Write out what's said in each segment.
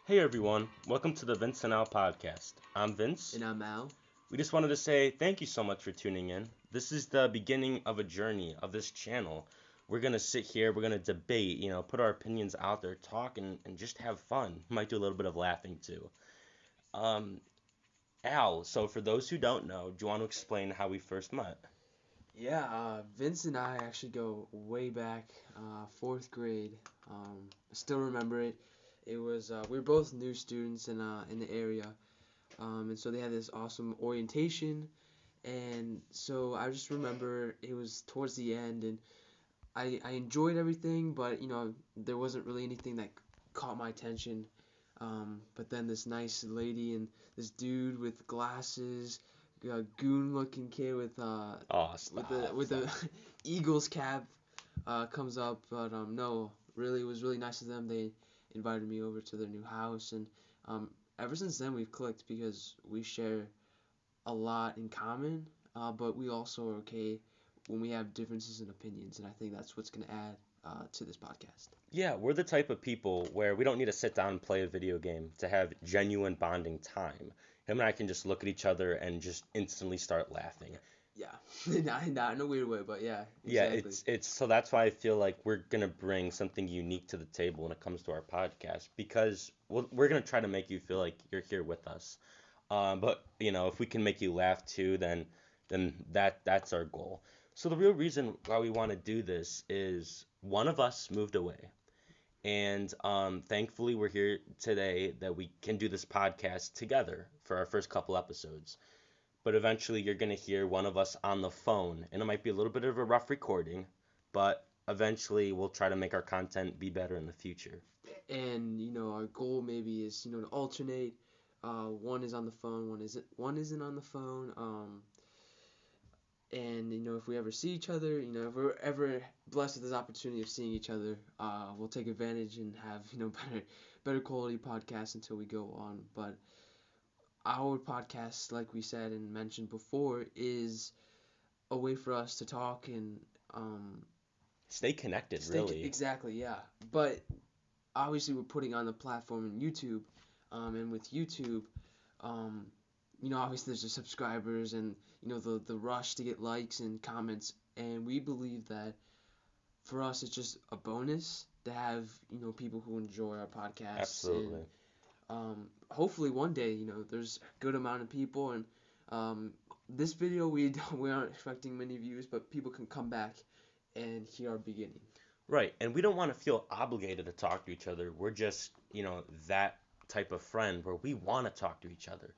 Hey everyone, welcome to the Vince&Al Podcast. I'm Vince. And I'm Al. We just wanted to say thank you so much for tuning in. This is the beginning of a journey of this channel. We're going to sit here, we're going to debate, put our opinions out there, talk, and just have fun. Might do a little bit of laughing too. Um, Al, so for those who don't know, do you want to explain how we first met? Vince and I actually go way back, fourth grade. I still remember it. It was we were both new students in the area, and so they had this awesome orientation, and so I just remember it was towards the end, and I enjoyed everything, but there wasn't really anything that caught my attention. But then this nice lady and this dude with glasses, goon-looking kid Oh, with the Eagles cap comes up. But no, really, it was really nice of them. They invited me over to their new house, and ever since then we've clicked because we share a lot in common. But we also are okay when we have differences in opinions, and I think that's what's gonna add to this podcast. Yeah, we're the type of people where we don't need to sit down and play a video game to have genuine bonding time. Him and I can just look at each other and just instantly start laughing. Yeah, not in a weird way, but yeah, Yeah, exactly. it's so that's why I feel like we're gonna bring something unique to the table when it comes to our podcast because we're gonna try to make you feel like you're here with us. But if we can make you laugh too, then that's our goal. So the real reason why we want to do this is one of us moved away, and thankfully we're here today that we can do this podcast together for our first couple episodes. But eventually you're going to hear one of us on the phone, and it might be a little bit of a rough recording, but eventually we'll try to make our content be better in the future. And our goal maybe is to alternate. One is on the phone, one isn't on the phone. And if we ever see each other, if we're ever blessed with this opportunity of seeing each other, we'll take advantage and have better quality podcasts until we go on. But our podcast, like we said and mentioned before, is a way for us to talk and Stay connected, really. exactly, yeah. But obviously, we're putting on the platform in YouTube, and with YouTube, um, obviously there's the subscribers and the rush to get likes and comments, and we believe that for us it's just a bonus to have people who enjoy our podcasts. Absolutely. And hopefully one day there's a good amount of people, and this video we aren't expecting many views, but people can come back and hear our beginning. Right, and we don't want to feel obligated to talk to each other. We're just, that type of friend where we want to talk to each other.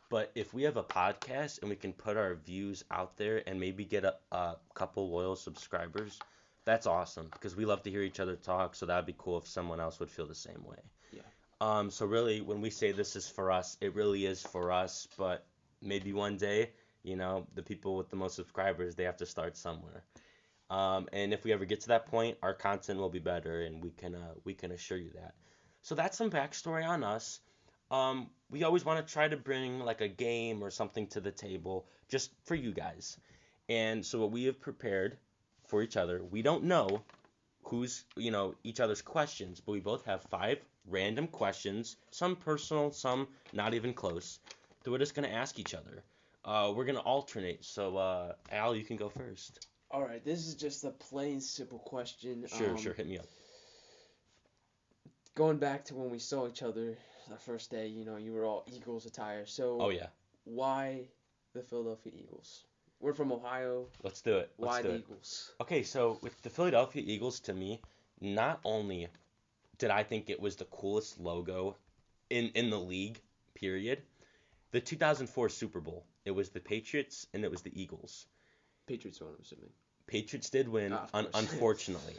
But if we have a podcast and we can put our views out there and maybe get a couple loyal subscribers, that's awesome because we love to hear each other talk. So that'd be cool if someone else would feel the same way. Yeah. So really, when we say this is for us, it really is for us. But maybe one day, the people with the most subscribers, they have to start somewhere. And if we ever get to that point, our content will be better, and we can assure you that. So that's some backstory on us. We always want to try to bring like a game or something to the table just for you guys. And so what we have prepared for each other, we don't know who's, each other's questions, but we both have 5 random questions, some personal, some not even close, that we're just going to ask each other. We're going to alternate. So, Al, you can go first. All right, this is just a plain, simple question. Sure, hit me up. Going back to when we saw each other the first day, you were all Eagles attire. So, Oh, yeah. why the Philadelphia Eagles? We're from Ohio. Let's do it. Why the Eagles? Okay, so with the Philadelphia Eagles, to me, not only did I think it was the coolest logo in the league, period, the 2004 Super Bowl, it was the Patriots and it was the Eagles. Patriots won, I'm assuming. Patriots did win, unfortunately.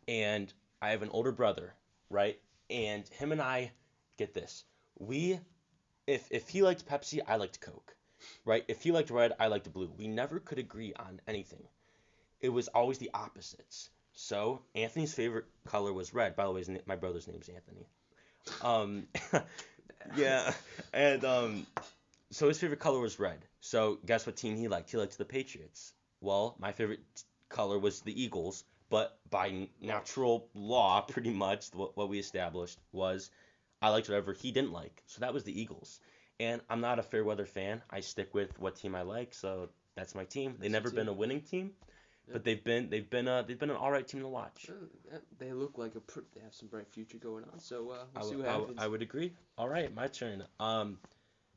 And I have an older brother, right? And him and I, get this, if he liked Pepsi, I liked Coke, right? If he liked red, I liked blue. We never could agree on anything. It was always the opposites. So Anthony's favorite color was red. By the way, my brother's name's Anthony. Um, yeah, and so his favorite color was red. So guess what team he liked? He liked the Patriots. Well, my favorite color was the Eagles, But by natural law, pretty much what we established was I liked whatever he didn't like. So that was the Eagles. And I'm not a fair weather fan. I stick with what team I like, so that's my team. They've never been a winning team, but they've been an all right team to watch. They look like they have some bright future going on. So we'll see what happens. I would agree. All right, my turn.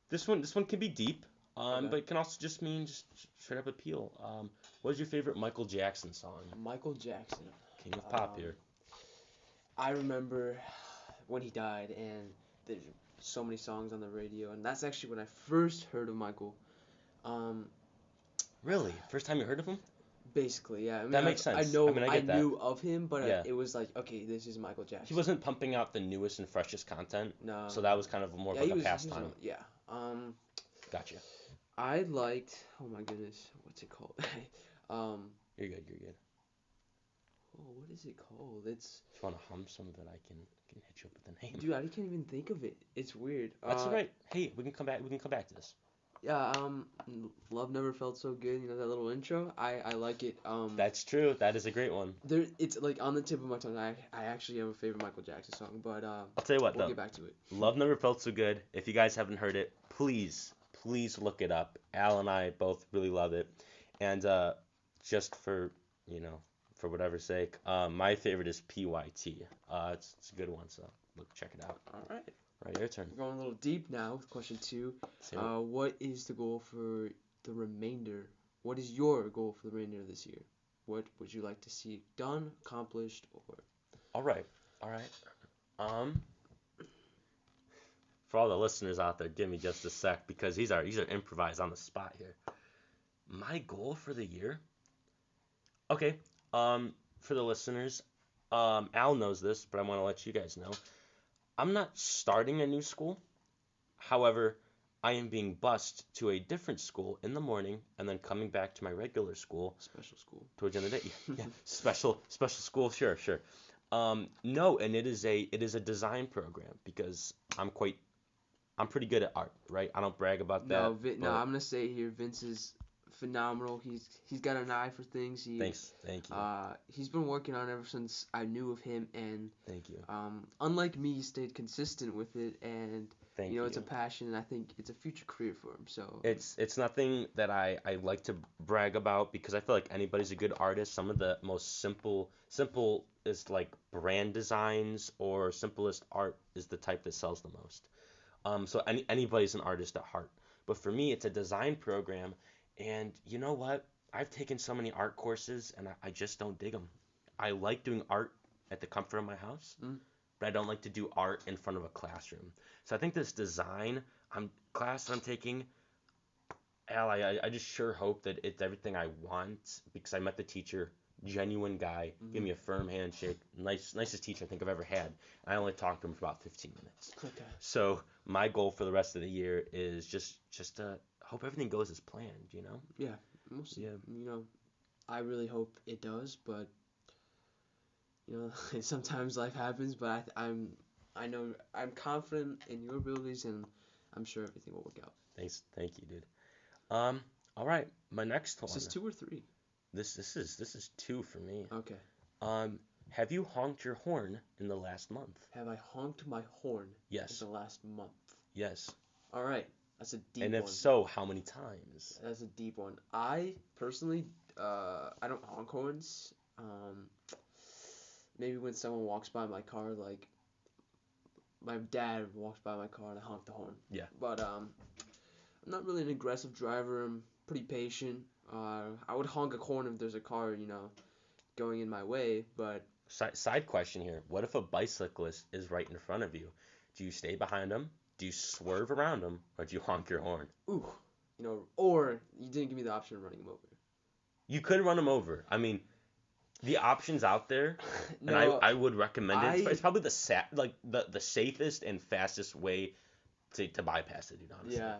This one can be deep, Okay. but it can also just mean just straight up appeal. What's your favorite Michael Jackson song? Michael Jackson. King of pop here. I remember when he died, and there's so many songs on the radio, and that's actually when I first heard of Michael. Really? First time you heard of him? Basically, yeah. I mean, That makes sense. I get that. knew of him, but Yeah. it was like, okay, this is Michael Jackson. He wasn't pumping out the newest and freshest content, No. so that was kind of more of Yeah, like he a was, pastime. yeah. Gotcha. I liked. Oh my goodness, what's it called? You're good. You're good. Oh, what is it called? It's. If you want to hum some of it, I can hit you up with the name. Dude, I can't even think of it. It's weird. That's all right. Hey, we can come back. We can come back to this. Yeah. Love never felt so good. You know that little intro. I like it. That's true. That is a great one. It's like on the tip of my tongue. I actually have a favorite Michael Jackson song, but I'll tell you what we'll though. get back to it. Love Never Felt So Good. If you guys haven't heard it, please look it up. Al and I both really love it. And just for whatever sake, my favorite is PYT. It's a good one, so check it out. All right. Right, your turn. We're going a little deep now with question 2. Same it. What is the goal for the remainder? What is your goal for the remainder of this year? What would you like to see done, accomplished, or? All right. For all the listeners out there, give me just a sec because these are improvised on the spot here. My goal for the year. Okay. For the listeners, Al knows this, but I want to let you guys know. I'm not starting a new school. However, I am being bused to a different school in the morning and then coming back to my regular school. Special school. Towards the end of the day. Yeah. Special school, sure. No, and it is a design program because I'm pretty good at art, right? I don't brag about that. No, I'm gonna say here, Vince is phenomenal. He's got an eye for things. Thanks, thank you. He's been working on it ever since I knew of him, and Thank you. unlike me, he stayed consistent with it, and Thank you know you. and it's a passion, and I think it's a future career for him. So It's nothing that I like to brag about because I feel like anybody's a good artist. Some of the most simple is like brand designs or simplest art is the type that sells the most. So anybody's an artist at heart. But for me, it's a design program, and you know what? I've taken so many art courses, and I just don't dig them. I like doing art at the comfort of my house, but I don't like to do art in front of a classroom. So I think this design class that I'm taking, Al, I just sure hope that it's everything I want because I met the teacher, genuine guy, gave me a firm handshake, nicest teacher I think I've ever had. I only talked to him for about 15 minutes. Okay. So my goal for the rest of the year is just to hope everything goes as planned, you know? Yeah, we'll see. Yeah. You know, I really hope it does, but you know, sometimes life happens. But I know I'm confident in your abilities, and I'm sure everything will work out. Thank you, dude. All right, my next one. Is this 2 or 3? This is 2 for me. Okay. Have you honked your horn in the last month? Have I honked my horn Yes. in the last month? Yes. All right. That's a deep one. And if so, how many times? That's a deep one. I personally, I don't honk horns. Maybe when someone walks by my car, like my dad walks by my car and I honk the horn. Yeah. But I'm not really an aggressive driver. I'm pretty patient. I would honk a horn if there's a car, you know, going in my way. But Side question here. What if a bicyclist is right in front of you? Do you stay behind them? Do you swerve around them? Or do you honk your horn? ooh, you know, or you didn't give me the option of running him over. You could run them over. I mean, the option's out there, and I would recommend it. It's probably the safest and fastest way to bypass it, dude, honestly. Yeah,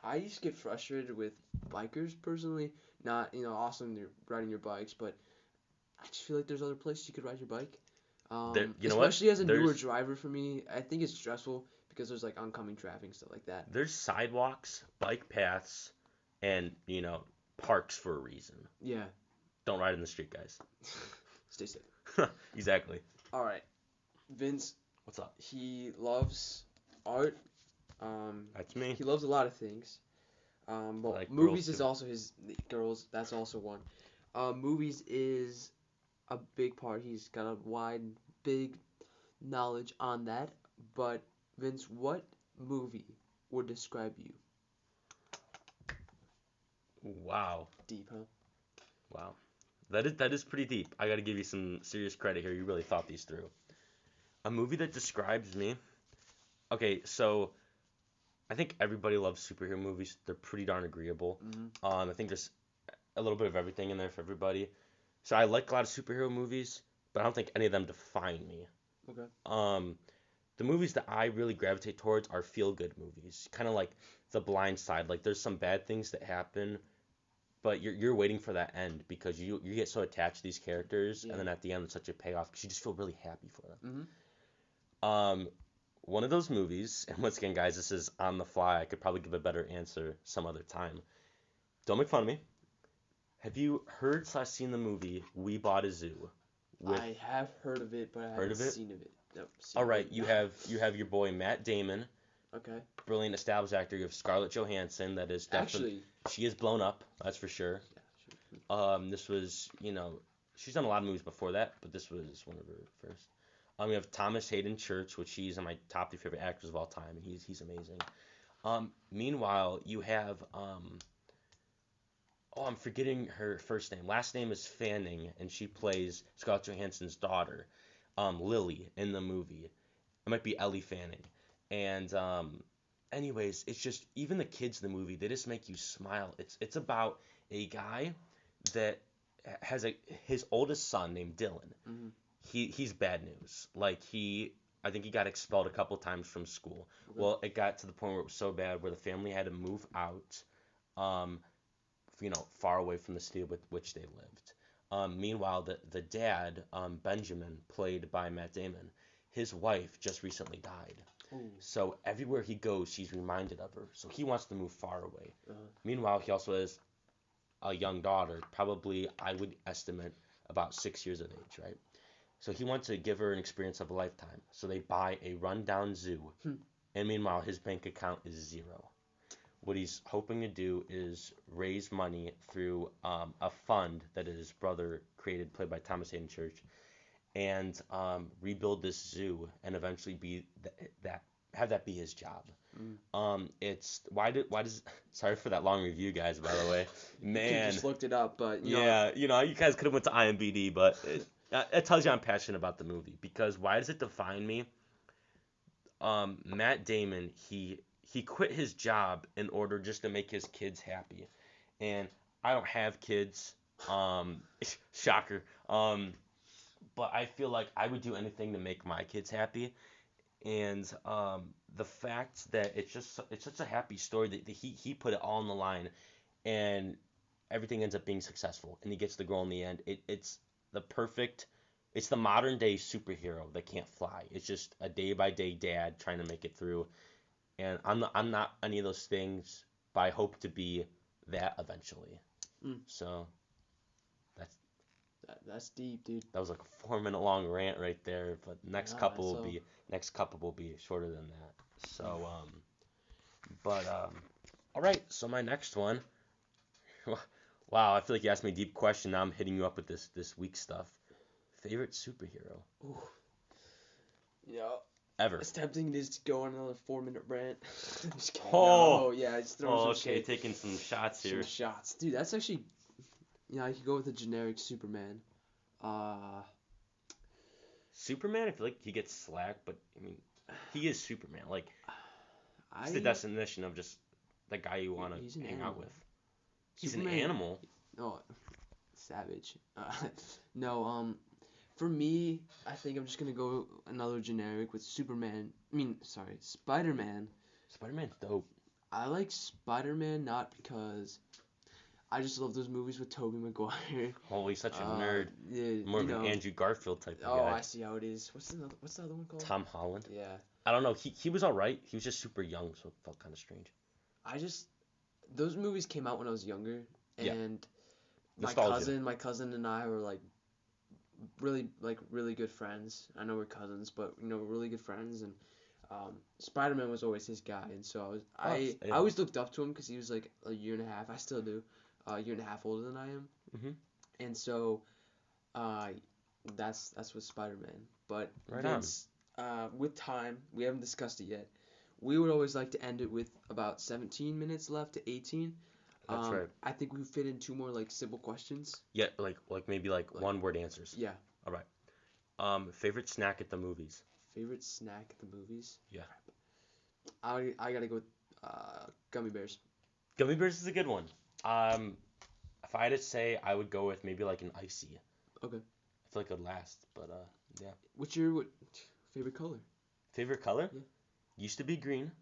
I used to get frustrated with bikers personally. Not, you know, awesome you're riding your bikes, but I just feel like there's other places you could ride your bike. You know what? Especially as a newer driver for me, I think it's stressful because there's like oncoming traffic and stuff like that. There's sidewalks, bike paths, and, you know, parks for a reason. Yeah. Don't ride in the street, guys. stay safe. Exactly. All right, Vince. What's up? He loves art. That's me. He loves a lot of things. I But like movies girls is too. also his girls. That's also one. Movies is a big part. He's got a wide, big knowledge on that. But Vince, what movie would describe you? Wow. Deep, huh? Wow. That is pretty deep. I got to give you some serious credit here. You really thought these through. A movie that describes me. Okay, so I think everybody loves superhero movies. They're pretty darn agreeable. Mm-hmm. I think there's a little bit of everything in there for everybody. So I like a lot of superhero movies, but I don't think any of them define me. Okay. Um, the movies that I really gravitate towards are feel-good movies, kind of like The Blind Side. Like there's some bad things that happen, but you're waiting for that end because you get so attached to these characters, Yeah. and then at the end it's such a payoff because you just feel really happy for them. Mm-hmm. Um, one of those movies, and once again, guys, this is on the fly. I could probably give a better answer some other time. Don't make fun of me. Have you heard/seen the movie We Bought a Zoo? With I have heard of it, but I Heard haven't of it? seen of it. Nope. Seen All of right, it. you have your boy Matt Damon, Okay. brilliant established actor. You have Scarlett Johansson, that is definitely Actually. she is blown up, that's for sure. Yeah. Sure. This was she's done a lot of movies before that, but this was one of her first. We have Thomas Hayden Church, which he's on my top 3 favorite actors of all time, and he's amazing. Meanwhile, you have I'm forgetting her first name. Last name is Fanning, and she plays Scarlett Johansson's daughter, Lily, in the movie. It might be Ellie Fanning. And anyways, it's just even the kids in the movie, they just make you smile. It's about a guy that has his oldest son named Dylan. Mm-hmm. He's bad news. Like I think he got expelled a couple times from school. Okay. Well, it got to the point where it was so bad where the family had to move out. Um, far away from the city with which they lived. Meanwhile, the dad, Benjamin, played by Matt Damon, his wife just recently died. Ooh. So everywhere he goes, he's reminded of her. So he wants to move far away. Uh-huh. Meanwhile, he also has a young daughter, probably I would estimate about 6 years of age, right? So he wants to give her an experience of a lifetime. So they buy a rundown zoo, and meanwhile, his bank account is zero. What he's hoping to do is raise money through a fund that his brother created, played by Thomas Hayden Church, and rebuild this zoo and eventually be that have that be his job. It's why does sorry for that long review, guys. By the way, You man, just looked it up, but yeah, you guys could have went to IMDb, but it tells you I'm passionate about the movie because why does it define me? Matt Damon, he quit his job in order just to make his kids happy. And I don't have kids. Shocker. But I feel like I would do anything to make my kids happy. And the fact that it's such a happy story that he put it all on the line and everything ends up being successful and he gets the girl in the end. It's the modern day superhero that can't fly. It's just a day by day dad trying to make it through, and I'm not any of those things, but I hope to be that eventually. Mm. So that's that's deep, dude. that was like a 4 minute long rant right there, but Yeah, next couple will be shorter than that. So but all right. So my next one. Wow, I feel like you asked me a deep question. Now I'm hitting you up with this weak stuff. Favorite superhero Ooh. Yeah. ever? It's tempting to just go on another 4-minute rant. Just kidding. Oh. No, yeah, just throw some Okay, shade. taking some shots here. Some shots. Dude, that's actually, I could go with a generic Superman. Superman, I feel like he gets slack, but I mean, he is Superman. Like, he's the I, definition of just the guy you want he's to an hang animal. out with. He's Superman, an animal. Oh, savage. No, for me, I think I'm just gonna go another generic with Superman. Spider-Man. Spider-Man's dope. I like Spider-Man not because I just love those movies with Tobey Maguire. Oh, he's such a nerd. Yeah, More of an Andrew Garfield type of Oh, guy. I see how it is. What's the other one called? Tom Holland. Yeah. I don't know. He was alright. He was just super young, so it felt kind of strange. Those movies came out when I was younger, Yeah. and Nostalgia. my cousin and I were like really good friends. I know we're cousins, but we're really good friends. And Spider-Man was always his guy, and so I always looked up to him because he was like a year and a half. I still do, a year and a half older than I am. Mhm. And so uh, that's with Spider-Man. But Right Vince, with time, we haven't discussed it yet. We would always like to end it with about 17 minutes left to 18. That's right. I think we fit in two more like simple questions. Yeah, like maybe like one word answers. Yeah. All right. Favorite snack at the movies? Favorite snack at the movies? Yeah. I gotta go with gummy bears. Gummy bears is a good one. If I had to say, I would go with maybe like an icy. Okay. I feel like it would last, but yeah. What's your favorite color? Favorite color? Yeah. Used to be green.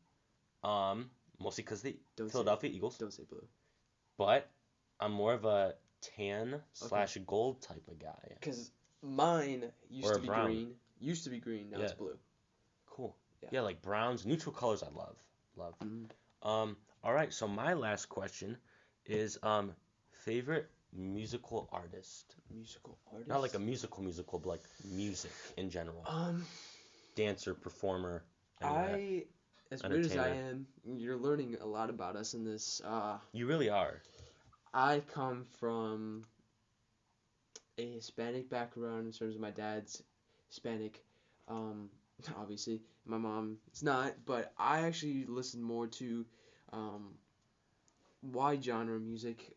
Mostly because the Don't Philadelphia Eagles. Don't say blue. But I'm more of a tan / gold type of guy. Because mine used Or to be brown. green. Used to be green. Now it's blue. Cool. Yeah. Yeah, like browns, neutral colors I love. Mhm. All right, so my last question is favorite musical artist. Musical artist. Not like a musical, but like music in general. Um, Dancer, performer. any as weird as I entertainer. am, you're learning a lot about us in this. You really are. I come from a Hispanic background in terms of my dad's Hispanic, obviously. My mom is not, but I actually listen more to wide genre music.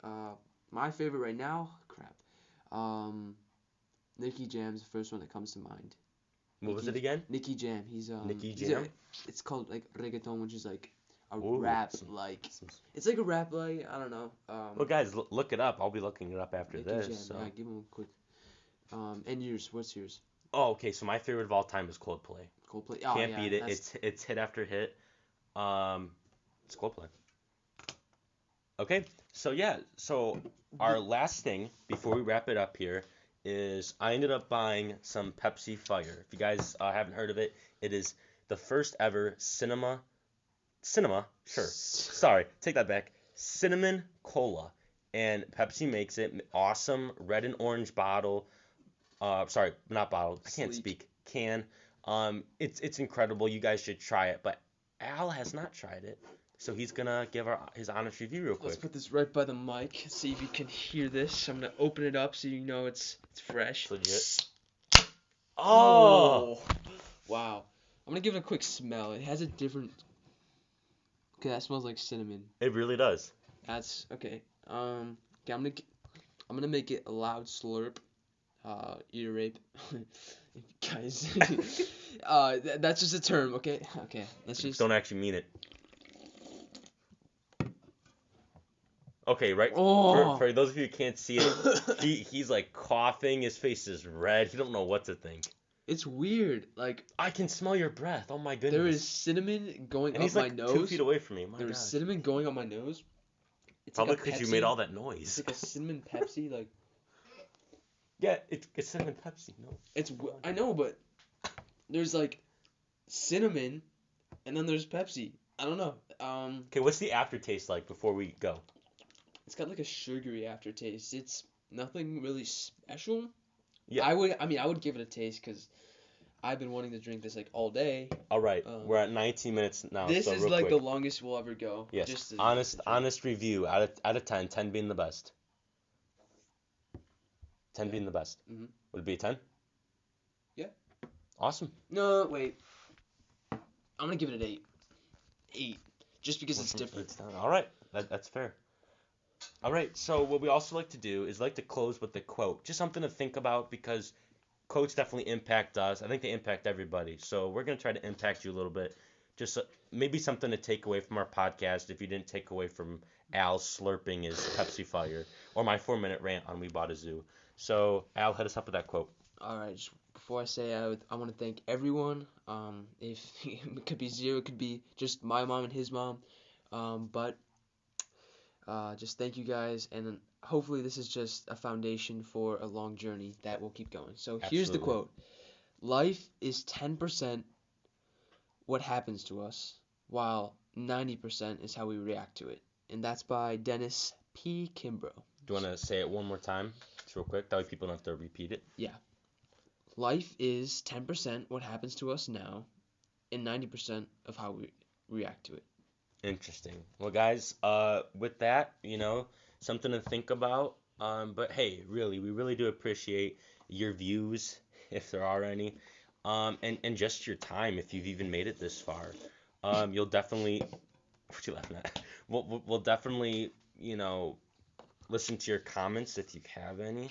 My favorite right now, Nicky Jam's the first one that comes to mind. What was it again? Nicky Jam. He's Nicky he's Jam? it's called like reggaeton, which is like a Ooh, rap like it's like a rap like I don't know. Well, guys, look it up. I'll be looking it up after Nicky this. Jam. So. Yeah, give him a quick. And yours? What's yours? Oh, okay. So my favorite of all time is Coldplay. Coldplay. Oh, Can't yeah, beat it. It's hit after hit. It's Coldplay. Okay. So yeah. So our last thing before we wrap it up here is I ended up buying some Pepsi Fire. If you guys haven't heard of it, it is the first ever cinema. Sure. Sorry, take that back. Cinnamon cola, and Pepsi makes it. Awesome red and orange bottle. Sorry, not bottle. I can't speak. Can. It's incredible. You guys should try it. But Al has not tried it, so he's gonna give his honest review real quick. Let's put this right by the mic. See if you can hear this. I'm gonna open it up so you know it's fresh. It's legit. Oh! Wow. I'm gonna give it a quick smell. It has a different. Okay, that smells like cinnamon. It really does. That's okay. Okay, I'm gonna make it a loud slurp. Ear rape. Guys. That's just a term, okay? Okay, let's just. Don't actually mean it. Okay, right. Oh. For those of you who can't see it, he's like coughing. His face is red. He don't know what to think. It's weird. Like I can smell your breath. Oh my goodness. there is cinnamon going and up my like nose. 2 feet away from me. My There is gosh. cinnamon going up my nose. It's Probably like because a you made Pepsi. all that noise. It's like a cinnamon Pepsi. Like Yeah, it's cinnamon Pepsi. No. I know, but there's like cinnamon, and then there's Pepsi. I don't know. Okay, what's the aftertaste like before we go? It's got like a sugary aftertaste. It's nothing really special. Yeah. I would give it a taste because I've been wanting to drink this like all day. All right, we're at 19 minutes now. This so is real like quick. the longest we'll ever go. Yes. Just honest review out of 10. 10 being the best. 10 being the best. Mm-hmm. Would it be a 10? Yeah. Awesome. No, wait. I'm gonna give it an 8. 8, just because it's different. All right, that's fair. All right, so what we also like to do is like to close with a quote, just something to think about because quotes definitely impact us. I think they impact everybody. So we're gonna try to impact you a little bit. Just maybe something to take away from our podcast if you didn't take away from Al slurping his Pepsi Fire or my 4-minute rant on We Bought a Zoo. So Al, hit us up with that quote. All right. Just before I say, I want to thank everyone. If it could be zero, it could be just my mom and his mom. But just thank you guys, and then hopefully this is just a foundation for a long journey that will keep going. So here's the quote: "Life is 10% what happens to us, while 90% is how we react to it." And that's by Dennis P. Kimbrough. Do you want to say it one more time, just real quick? That way people don't have to repeat it. Yeah. life is 10% what happens to us now, and 90% of how we react to it. Interesting. Well, guys, with that, something to think about. But hey, really, we really do appreciate your views, if there are any, and just your time if you've even made it this far. You'll definitely, what you laughing at? We'll definitely, listen to your comments if you have any,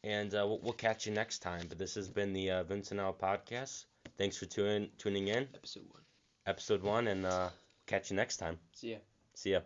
and we'll catch you next time. But this has been the Vince&Al Podcast. Thanks for tuning in, Episode 1. episode 1, and catch you next time. See ya. See ya.